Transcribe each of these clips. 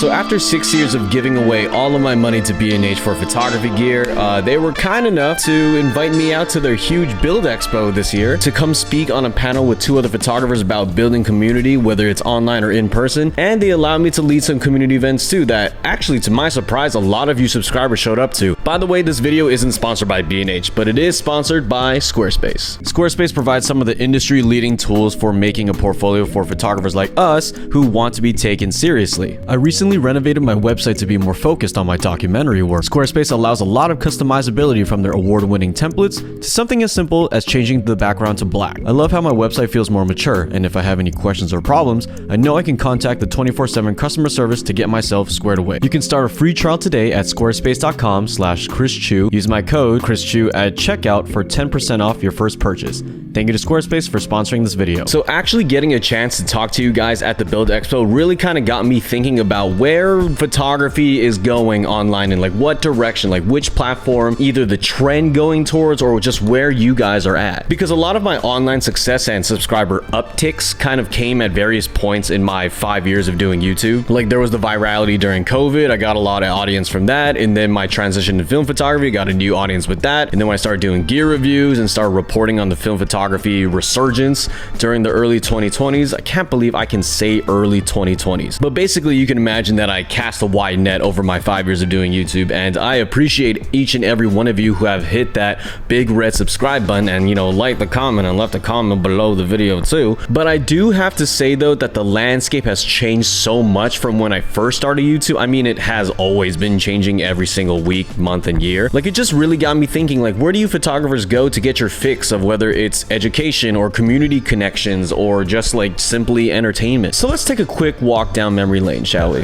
So after 6 years of giving away all of my money to B&H for photography gear, they were kind enough to invite me out to their huge build expo this year to come speak on a panel with 2 other photographers about building community, whether it's online or in person. And they allowed me to lead some community events too that actually, to my surprise, a lot of you subscribers showed up to. By the way, this video isn't sponsored by B&H, but it is sponsored by Squarespace. Squarespace provides some of the industry leading tools for making a portfolio for photographers like us who want to be taken seriously. I recently renovated my website to be more focused on my documentary work. Squarespace allows a lot of customizability from their award-winning templates to something as simple as changing the background to black. I love how my website feels more mature, and if I have any questions or problems, I know I can contact the 24/7 customer service to get myself squared away. You can start a free trial today at squarespace.com/ChrisChew. Use my code ChrisChew at checkout for 10% off your first purchase. Thank you to Squarespace for sponsoring this video. So actually getting a chance to talk to you guys at the Build Expo really kind of got me thinking about where photography is going online and like what direction, like which platform, either the trend going towards or just where you guys are at. Because a lot of my online success and subscriber upticks kind of came at various points in my 5 years of doing YouTube. Like there was the virality during COVID, I got a lot of audience from that, and then my transition to film photography, got a new audience with that. And then when I started doing gear reviews and started reporting on the film photography resurgence during the early 2020s, I can't believe I can say early 2020s. But basically you can imagine that I cast a wide net over my 5 years of doing YouTube, and I appreciate each and every one of you who have hit that big red subscribe button and, you know, like the comment and left a comment below the video too. But I do have to say though that the landscape has changed so much from when I first started YouTube. I mean, it has always been changing every single week, month, and year. Like it just really got me thinking, like, where do you photographers go to get your fix of whether it's education or community connections or just like simply entertainment? So let's take a quick walk down memory lane, shall we?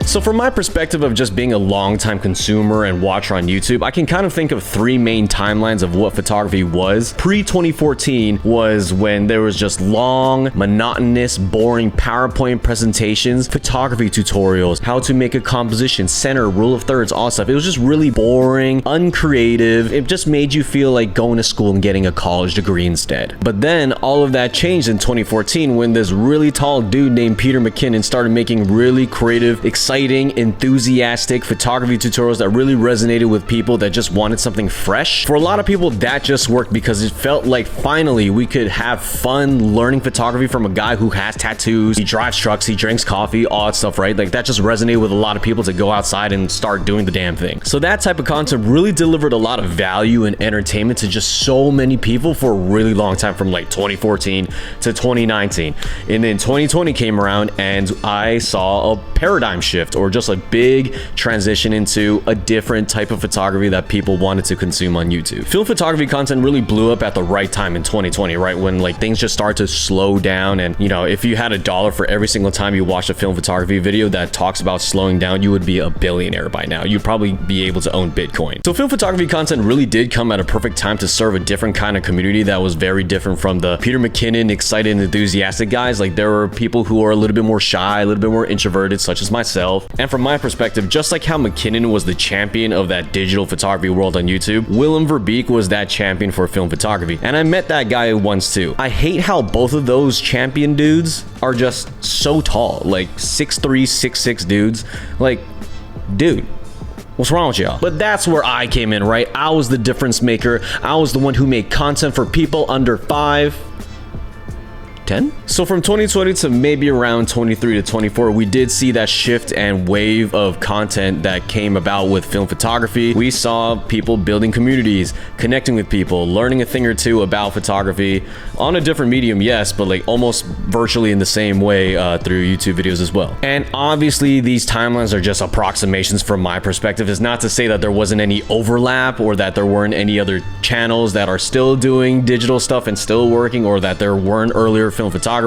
So from my perspective of just being a long-time consumer and watcher on YouTube, I can kind of think of 3 main timelines of what photography was. Pre-2014 was when there was just long, monotonous, boring PowerPoint presentations, photography tutorials, how to make a composition, center, rule of thirds, all stuff. It was just really boring, uncreative. It just made you feel like going to school and getting a college degree instead. But then all of that changed in 2014 when this really tall dude named Peter McKinnon started making really creative, exciting, enthusiastic photography tutorials that really resonated with people that just wanted something fresh. For a lot of people, that just worked because it felt like finally we could have fun learning photography from a guy who has tattoos, he drives trucks, he drinks coffee, all that stuff, right? Like that just resonated with a lot of people to go outside and start doing the damn thing. So that type of content really delivered a lot of value and entertainment to just so many people for a really long time, from like 2014 to 2019. And then 2020 came around and I saw a paradigm shift, or just a big transition into a different type of photography that people wanted to consume on YouTube. Film photography content really blew up at the right time in 2020, right when like things just started to slow down. And you know, if you had $1 for every single time you watched a film photography video that talks about slowing down, you would be a billionaire by now. You'd probably be able to own Bitcoin. So film photography content really did come at a perfect time to serve a different kind of community that was very different from the Peter McKinnon excited and enthusiastic guys. Like there were people who are a little bit more shy, a little bit more introverted, such as myself. And from my perspective, just like how McKinnon was the champion of that digital photography world on YouTube, Willem Verbeeck was that champion for film photography. And I met that guy once too. I hate how both of those champion dudes are just so tall, like 6'3", 6'6" dudes. Like, dude, what's wrong with y'all? But that's where I came in, right? I was the difference maker. I was the one who made content for people under 5'10". So from 2020 to maybe around 23 to 24, we did see that shift and wave of content that came about with film photography. We saw people building communities, connecting with people, learning a thing or two about photography on a different medium, yes, but like almost virtually in the same way through YouTube videos as well. And obviously these timelines are just approximations from my perspective. It's not to say that there wasn't any overlap or that there weren't any other channels that are still doing digital stuff and still working, or that there weren't earlier film photographers.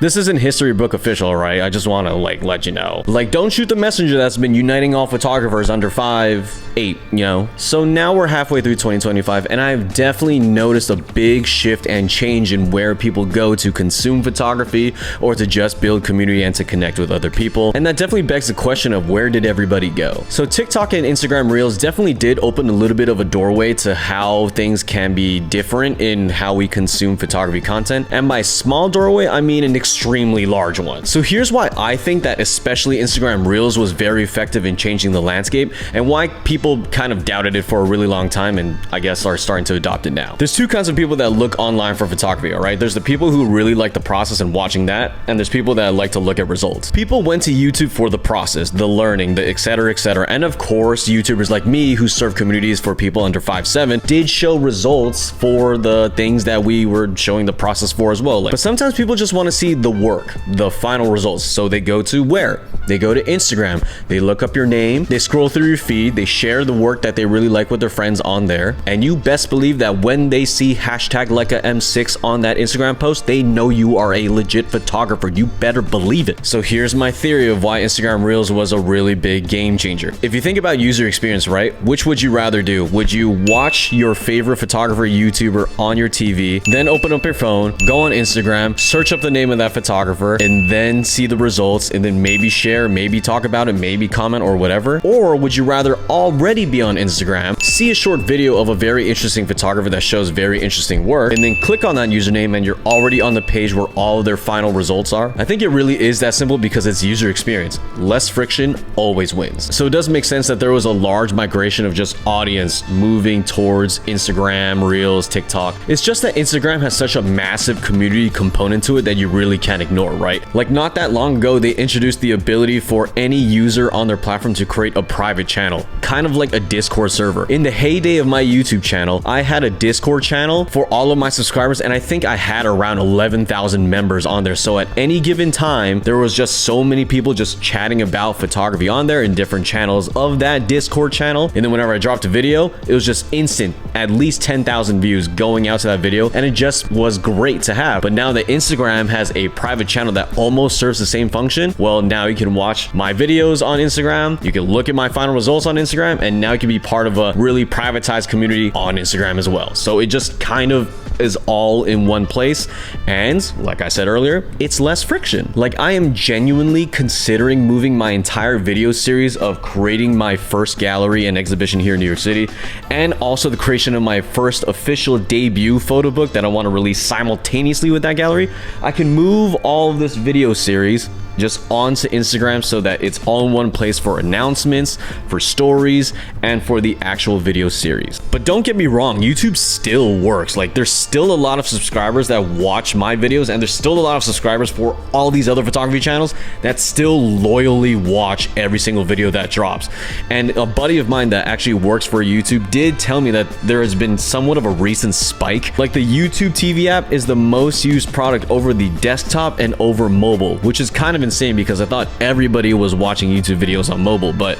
This isn't history book official, right? I just want to like let you know, like, don't shoot the messenger that's been uniting all photographers under 5'8", you know? So now we're halfway through 2025 and I've definitely noticed a big shift and change in where people go to consume photography or to just build community and to connect with other people. And that definitely begs the question of where did everybody go? So TikTok and Instagram Reels definitely did open a little bit of a doorway to how things can be different in how we consume photography content. And by small small doorway, I mean an extremely large one. So here's why I think that especially Instagram Reels was very effective in changing the landscape, and why people kind of doubted it for a really long time and I guess are starting to adopt it now. There's two kinds of people that look online for photography, all right? There's the people who really like the process and watching that, and there's people that like to look at results. People went to YouTube for the process, the learning, the etc, and of course YouTubers like me who serve communities for people under 5'7" did show results for the things that we were showing the process for as well. But sometimes people just want to see the work, the final results, so they go to where? They go to Instagram, they look up your name, they scroll through your feed, they share the work that they really like with their friends on there, and you best believe that when they see hashtag Leica M6 on that Instagram post, they know you are a legit photographer. You better believe it. So here's my theory of why Instagram Reels was a really big game changer. If you think about user experience, right? Which would you rather do? Would you watch your favorite photographer YouTuber on your TV, then open up your phone, go on Instagram, search up the name of that photographer, and then see the results, and then maybe share, maybe talk about it, maybe comment or whatever? Or would you rather already be on Instagram, see a short video of a very interesting photographer that shows very interesting work, and then click on that username and you're already on the page where all of their final results are? I think it really is that simple because it's user experience. Less friction always wins. So it does make sense that there was a large migration of just audience moving towards Instagram, Reels, TikTok. It's just that Instagram has such a massive community component to it that you really can't ignore, right? Like not that long ago, they introduced the ability for any user on their platform to create a private channel, kind of like a Discord server. In the heyday of my YouTube channel, I had a Discord channel for all of my subscribers, and I think I had around 11,000 members on there. So at any given time, there was just so many people just chatting about photography on there in different channels of that Discord channel. And then whenever I dropped a video, it was just instant, at least 10,000 views going out to that video, and it just was great to have. But now that Instagram has a private channel that almost serves the same function, well, now you can watch my videos on Instagram, you can look at my final results on Instagram, and now you can be part of a really privatized community on Instagram as well. So it just kind of is all in one place, and like I said earlier, it's less friction. Like I am genuinely considering moving my entire video series of creating my first gallery and exhibition here in New York City, and also the creation of my first official debut photo book that I want to release simultaneously with that gallery. I can move all of this video series just onto Instagram so that it's all in one place for announcements, for stories, and for the actual video series. But don't get me wrong, YouTube still works. Like there's still a lot of subscribers that watch my videos, and there's still a lot of subscribers for all these other photography channels that still loyally watch every single video that drops. And a buddy of mine that actually works for YouTube did tell me that there has been somewhat of a recent spike. Like the YouTube TV app is the most used product over the desktop and over mobile, which is kind of insane because I thought everybody was watching YouTube videos on mobile, but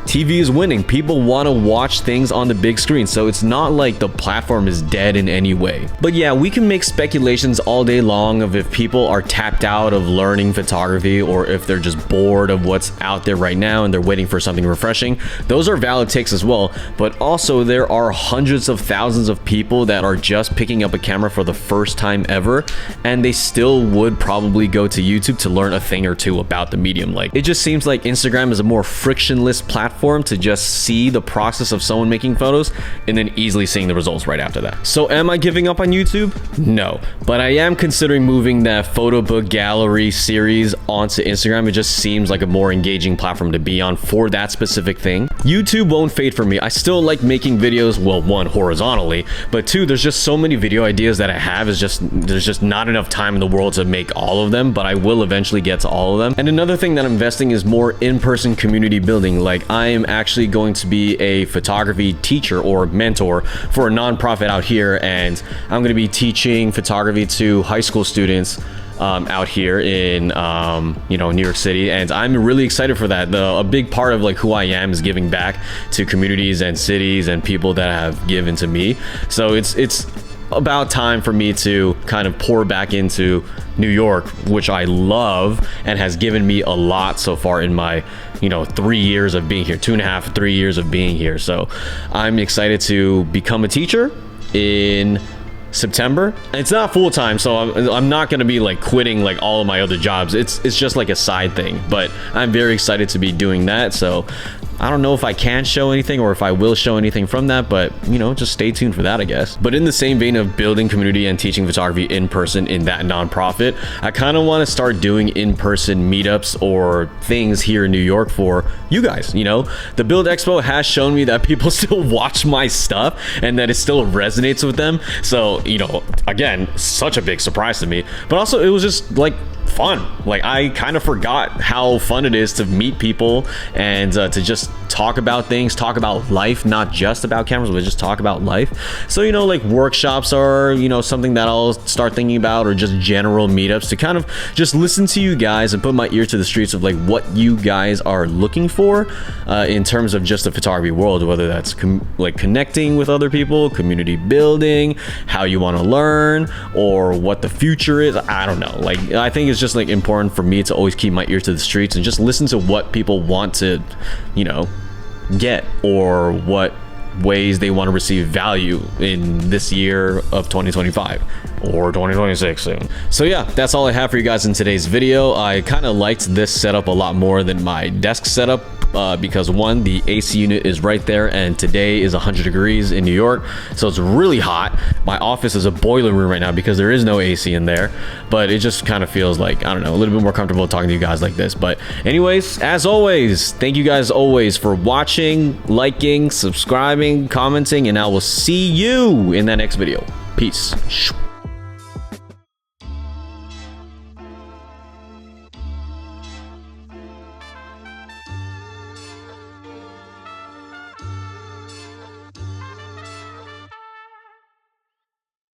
TV is winning. People want to watch things on the big screen, so it's not like the platform is dead in any way. But yeah, we can make speculations all day long of if people are tapped out of learning photography or if they're just bored of what's out there right now and they're waiting for something refreshing. Those are valid takes as well, but also there are hundreds of thousands of people that are just picking up a camera for the first time ever, and they still would probably go to YouTube to learn a thing or two about the medium. Like it just seems like Instagram is a more frictionless platform to just see the process of someone making photos and then easily seeing the results right after that. So am I giving up on YouTube? No, but I am considering moving that photo book gallery series onto Instagram. It just seems like a more engaging platform to be on for that specific thing. YouTube won't fade for me. I still like making videos, well, one, horizontally, but two, there's just so many video ideas that I have. There's just not enough time in the world to make all of them, but I will eventually get to all of them. And another thing that I'm investing is more in-person community building. Like I am actually going to be a photography teacher or mentor for a nonprofit out here, and I'm going to be teaching photography to high school students out here in New York City, and I'm really excited for that. A big part of like who I am is giving back to communities and cities and people that have given to me. So it's about time for me to kind of pour back into New York, which I love and has given me a lot so far in my 3 years of being here, 2.5, 3 years of being here. So I'm excited to become a teacher in September. And it's not full-time, so I'm not going to be like quitting like all of my other jobs. It's just like a side thing, but I'm very excited to be doing that. So I don't know if I can show anything or if I will show anything from that, but you know, just stay tuned for that, I guess. But in the same vein of building community and teaching photography in person in that nonprofit, I kind of want to start doing in-person meetups or things here in New York for you guys. You know, the Build Expo has shown me that people still watch my stuff and that it still resonates with them. So, you know, again, such a big surprise to me, but also it was just like fun. Like, I kind of forgot how fun it is to meet people and to just talk about things, talk about life, not just about cameras, but just talk about life. So, you know, like workshops are, you know, something that I'll start thinking about, or just general meetups to kind of just listen to you guys and put my ear to the streets of like what you guys are looking for in terms of just the photography world, whether that's like connecting with other people, community building, how you want to learn, or what the future is. I don't know. Like, I think it's just like important for me to always keep my ear to the streets and just listen to what people want to, you know, get, or what ways they want to receive value in this year of 2025 or 2026 soon. So yeah, that's all I have for you guys in today's video. I kind of liked this setup a lot more than my desk setup because one, the AC unit is right there, and today is 100 degrees in New York, so it's really hot. My office is a boiler room right now because there is no AC in there, but it just kind of feels like, I don't know, a little bit more comfortable talking to you guys like this. But anyways, as always, thank you guys always for watching, liking, subscribing, commenting, and I will see you in that next video. Peace.